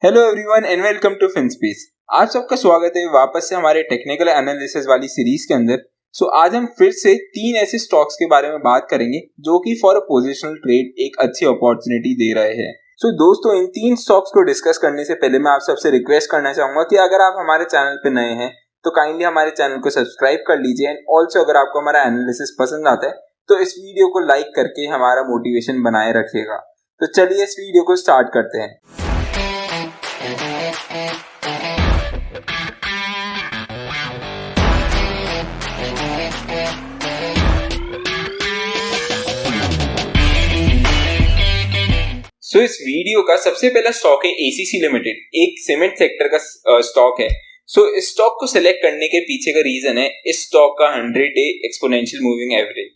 Hello everyone and welcome to FinSpace। आप सबका स्वागत है वापस से हमारे टेक्निकल एनालिसिस वाली सीरीज के अंदर। आज हम फिर से 3 ऐसे स्टॉक्स के बारे में बात करेंगे जो कि फॉर अ पोजिशनल ट्रेड एक अच्छी अपॉर्चुनिटी दे रहे हैं। दोस्तों, इन 3 स्टॉक्स को डिस्कस करने से पहले मैं आप सबसे रिक्वेस्ट करना चाहूंगा कि अगर आप हमारे चैनल पे नए हैं तो काइंडली हमारे चैनल को सब्सक्राइब कर लीजिए एंड ऑल्सो अगर आपको हमारा एनालिसिस पसंद आता है तो इस वीडियो को लाइक करके हमारा मोटिवेशन बनाए रखिएगा। तो चलिए इस वीडियो को स्टार्ट करते हैं। इस वीडियो का सबसे पहला स्टॉक है एसीसी लिमिटेड, एक सीमेंट सेक्टर का स्टॉक है। इस स्टॉक को सिलेक्ट करने के पीछे का रीजन है इस स्टॉक का 100-डे एक्सपोनेंशियल मूविंग एवरेज।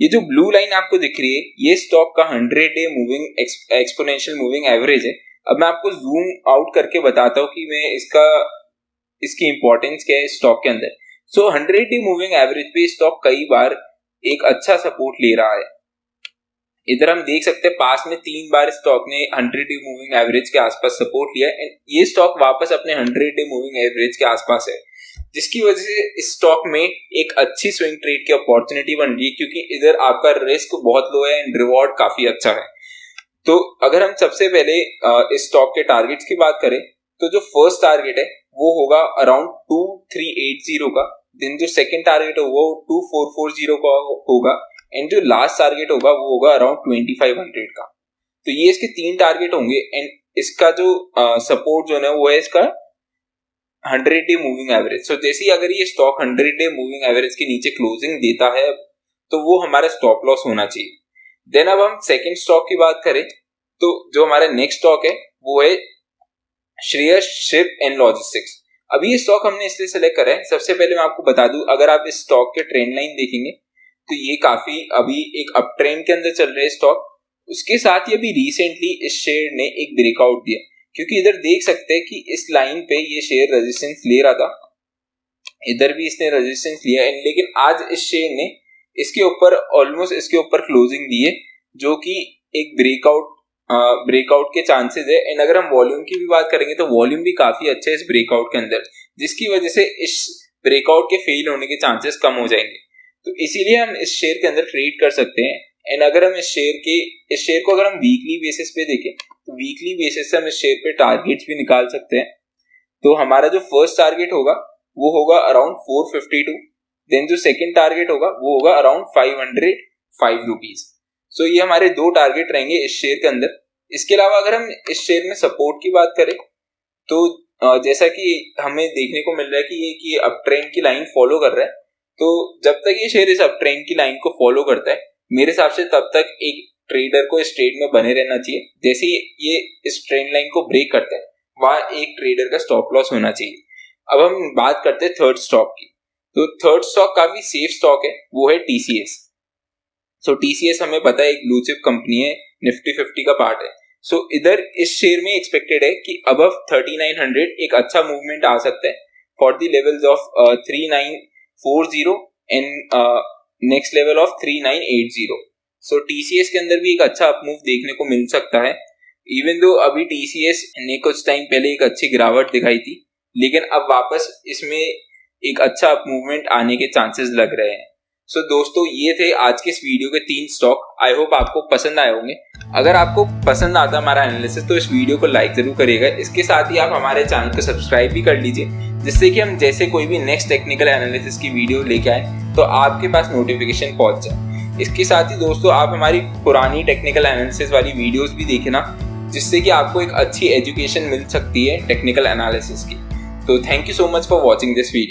ये जो ब्लू लाइन आपको दिख रही है ये स्टॉक का 100-डे मूविंग एक्सपोनेंशियल मूविंग एवरेज है। अब मैं आपको जूम आउट करके बताता हूँ कि मैं इसकी इंपॉर्टेंस क्या है स्टॉक के अंदर। 100-डे मूविंग एवरेज पे स्टॉक कई बार एक अच्छा सपोर्ट ले रहा है। इधर हम देख सकते हैं पास में 3 बार स्टॉक ने 100-डे मूविंग एवरेज के आसपास सपोर्ट लिया एंड ये स्टॉक वापस अपने 100-डे मूविंग एवरेज के आसपास है, जिसकी वजह से इस स्टॉक में एक अच्छी स्विंग ट्रेड की अपॉर्चुनिटी बन रही है क्योंकि इधर आपका रिस्क बहुत लो है एंड रिवॉर्ड काफी अच्छा है। तो अगर हम सबसे पहले इस स्टॉक के टारगेट्स की बात करें तो जो फर्स्ट टारगेट है वो होगा अराउंड 2380 का, देन जो सेकंड टारगेट है वो 2440 का होगा एंड जो लास्ट टारगेट होगा वो होगा अराउंड 2500 का। तो ये इसके 3 टारगेट होंगे एंड इसका जो सपोर्ट जो है वो है इसका 100-डे मूविंग एवरेज। जैसे ही अगर ये स्टॉक 100-डे मूविंग एवरेज के नीचे क्लोजिंग देता है तो वो हमारा स्टॉप लॉस होना चाहिए। देन अब हम सेकंड स्टॉक की बात करें तो जो हमारा नेक्स्ट स्टॉक है वो है श्रेयस शिप एंड लॉजिस्टिक्स। अभी ये स्टॉक हमने इसलिए सेलेक्ट करा है, सबसे पहले मैं आपको बता दूं अगर आप इस स्टॉक के ट्रेंड लाइन देखेंगे तो ये काफी अभी एक अप ट्रेंड के अंदर चल रहे स्टॉक। उसके साथ ही अभी रिसेंटली इस शेयर ने एक ब्रेकआउट दिया क्योंकि इधर देख सकते हैं कि इस लाइन पे ये शेयर रेजिस्टेंस ले रहा था, इधर भी इसने रेजिस्टेंस लिया लेकिन आज इस शेयर ने इसके ऊपर ऑलमोस्ट इसके ऊपर क्लोजिंग दी है जो कि एक ब्रेकआउट के चांसेस है। एंड अगर हम वॉल्यूम की भी बात करेंगे तो वॉल्यूम भी काफी अच्छा है इस ब्रेकआउट के अंदर, जिसकी वजह से इस ब्रेकआउट के फेल होने के चांसेस कम हो जाएंगे। तो इसीलिए हम इस शेयर के अंदर ट्रेड कर सकते हैं। एंड अगर हम इस शेयर को अगर हम वीकली बेसिस पे देखें तो वीकली बेसिस से हम इस शेयर पे टारगेट्स भी निकाल सकते हैं। तो हमारा जो फर्स्ट टारगेट होगा वो होगा अराउंड 452, देन जो सेकंड टारगेट होगा वो होगा अराउंड 505 रुपीज। ये हमारे 2 टारगेट रहेंगे इस शेयर के अंदर। इसके अलावा अगर हम इस शेयर में सपोर्ट की बात करें तो जैसा कि हमें देखने को मिल रहा है कि ये अप ट्रेंड की लाइन फॉलो कर रहा है, तो जब तक ये शेयर इस अप ट्रेंड की लाइन को फॉलो करता है मेरे हिसाब से तब तक एक ट्रेडर को इस ट्रेड में बने रहना चाहिए। जैसे ये इस ट्रेंड लाइन को ब्रेक करता है वहां एक ट्रेडर का स्टॉप लॉस होना चाहिए। अब हम बात करते हैं थर्ड स्टॉक की। तो थर्ड स्टॉक काफी सेफ स्टॉक है, वो है टीसीएस। टीसीएस हमें पता है एक ब्लू चिप कंपनी है, निफ्टी 50 का पार्ट है। इधर इस शेयर में एक्सपेक्टेड है कि अबव 3900 एक अच्छा मूवमेंट आ सकता है for the levels of 3940 and next level of 3980। TCS के अंदर भी एक अच्छा अपमूव देखने को मिल सकता है। इवन दो अभी टीसीएस ने कुछ टाइम पहले एक अच्छी गिरावट दिखाई थी लेकिन अब वापस इसमें एक अच्छा अपमूवमेंट आने के चांसेस लग रहे हैं। दोस्तों, ये थे आज के इस वीडियो के 3 स्टॉक। आई होप आपको पसंद आए होंगे। अगर आपको पसंद आता हमारा एनालिसिस तो इस वीडियो को लाइक जरूर करिएगा। इसके साथ ही आप हमारे चैनल को सब्सक्राइब भी कर लीजिए जिससे कि हम जैसे कोई भी नेक्स्ट टेक्निकल एनालिसिस की वीडियो लेके आए तो आपके पास नोटिफिकेशन पहुंच जाए। इसके साथ ही दोस्तों आप हमारी पुरानी टेक्निकल एनालिसिस वाली वीडियोस भी देखना जिससे कि आपको एक अच्छी एजुकेशन मिल सकती है टेक्निकल एनालिसिस की। तो thank you so much for watching this video.